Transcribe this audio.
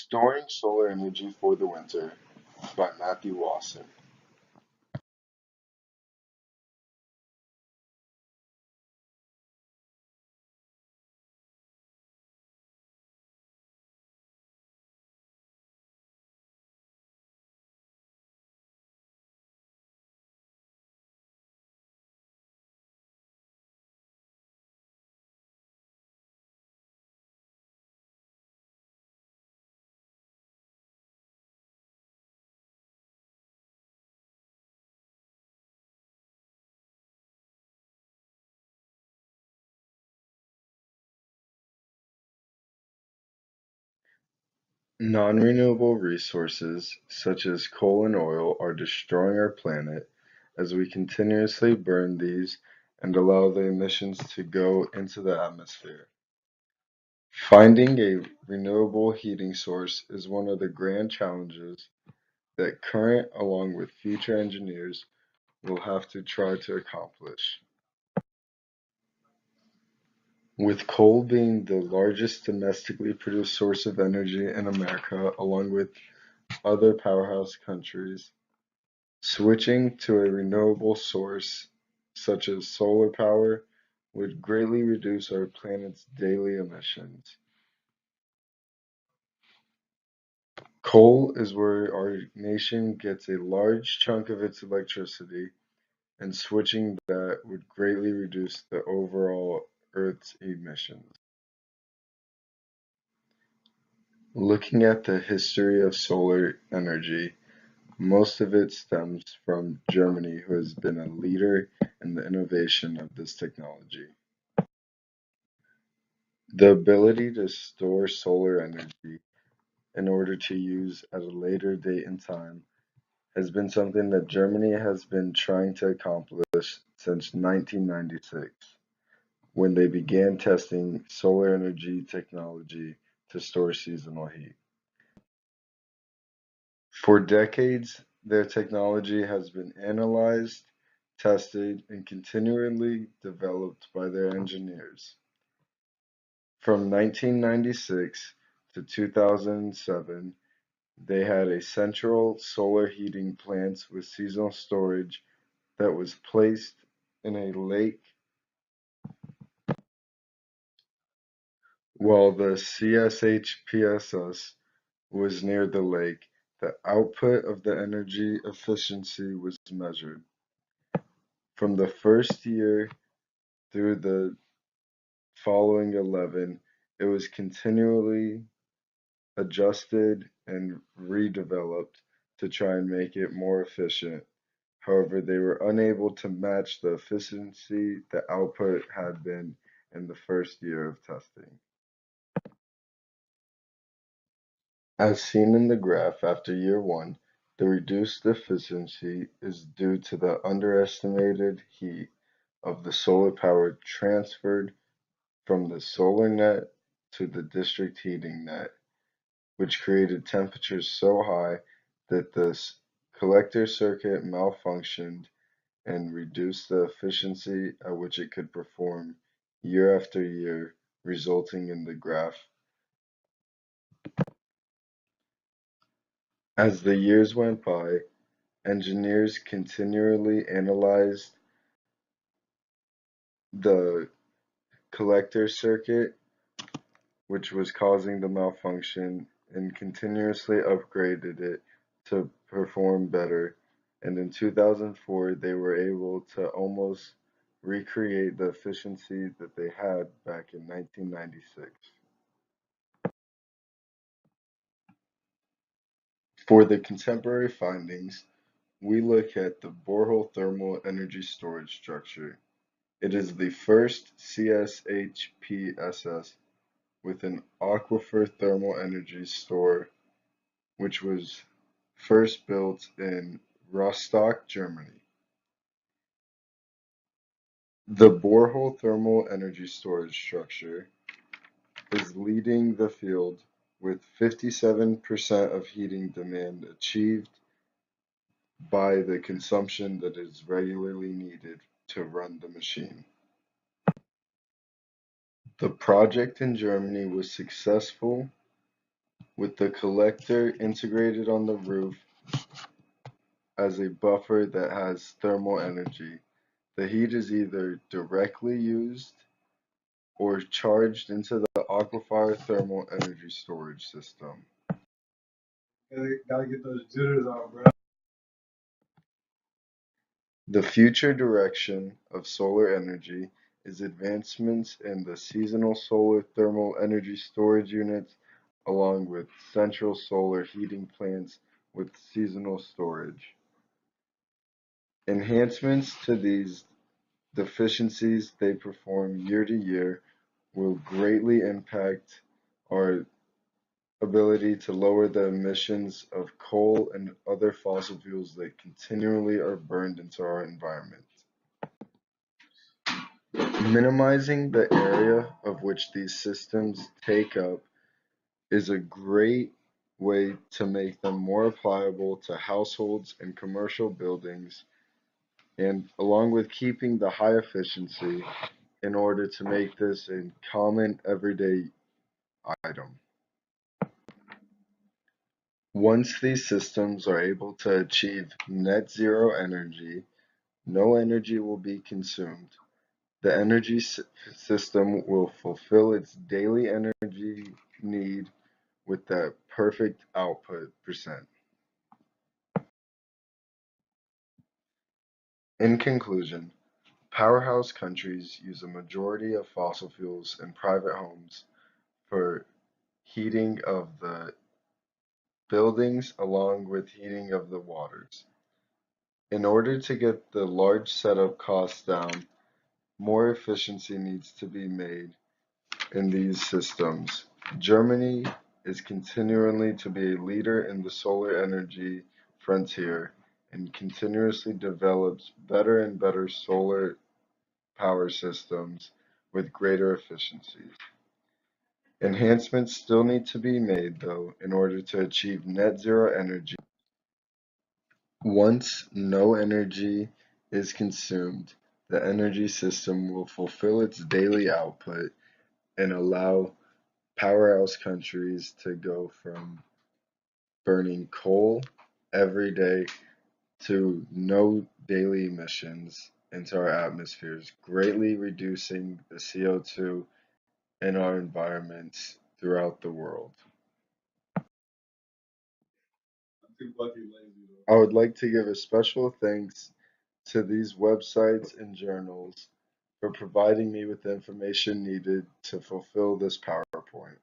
Storing Solar Energy for the Winter by Matthew Wasson. Non-renewable resources such as coal and oil are destroying our planet as we continuously burn these and allow the emissions to go into the atmosphere. Finding a renewable heating source is one of the grand challenges that current along with future engineers will have to try to accomplish. With coal being the largest domestically produced source of energy in America, along with other powerhouse countries, switching to a renewable source such as solar power would greatly reduce our planet's daily emissions. Coal is where our nation gets a large chunk of its electricity, and switching that would greatly reduce the overall Earth's emissions. Looking at the history of solar energy, most of it stems from Germany, who has been a leader in the innovation of this technology. The ability to store solar energy in order to use at a later date in time has been something that Germany has been trying to accomplish since 1996, when they began testing solar energy technology to store seasonal heat. For decades, their technology has been analyzed, tested, and continually developed by their engineers. From 1996 to 2007, they had a central solar heating plant with seasonal storage that was placed in a lake, while the CSHPSS was near the lake. The output of the energy efficiency was measured. From the first year through the following 11, it was continually adjusted and redeveloped to try and make it more efficient. However, they were unable to match the efficiency the output had been in the first year of testing. As seen in the graph after year one, the reduced efficiency is due to the underestimated heat of the solar power transferred from the solar net to the district heating net, which created temperatures so high that the collector circuit malfunctioned and reduced the efficiency at which it could perform year after year, resulting in the graph. As the years went by, engineers continually analyzed the collector circuit, which was causing the malfunction, and continuously upgraded it to perform better. And in 2004, they were able to almost recreate the efficiency that they had back in 1996. For the contemporary findings, we look at the borehole thermal energy storage structure. It is the first CSHPSS with an aquifer thermal energy store, which was first built in Rostock, Germany. The borehole thermal energy storage structure is leading the field with 57% of heating demand achieved by the consumption that is regularly needed to run the machine. The project in Germany was successful with the collector integrated on the roof as a buffer that has thermal energy. The heat is either directly used or charged into the aquifer thermal energy storage system. Gotta get those jitters off, bro. The future direction of solar energy is advancements in the seasonal solar thermal energy storage units along with central solar heating plants with seasonal storage. Enhancements to these deficiencies they perform year to year will greatly impact our ability to lower the emissions of coal and other fossil fuels that continually are burned into our environment. Minimizing the area of which these systems take up is a great way to make them more applicable to households and commercial buildings, and along with keeping the high efficiency in order to make this a common everyday item. Once these systems are able to achieve net zero energy, no energy will be consumed. The energy system will fulfill its daily energy need with that perfect output percent. In conclusion, powerhouse countries use a majority of fossil fuels in private homes for heating of the buildings along with heating of the waters. In order to get the large setup costs down, more efficiency needs to be made in these systems. Germany is continuing to be a leader in the solar energy frontier and continuously develops better and better solar power systems with greater efficiencies. Enhancements still need to be made, though, in order to achieve net zero energy. Once no energy is consumed, the energy system will fulfill its daily output and allow powerhouse countries to go from burning coal every day to no daily emissions into our atmospheres, greatly reducing the CO2 in our environments throughout the world. I'm too fucking lazy I would like to give a special thanks to these websites and journals for providing me with the information needed to fulfill this PowerPoint.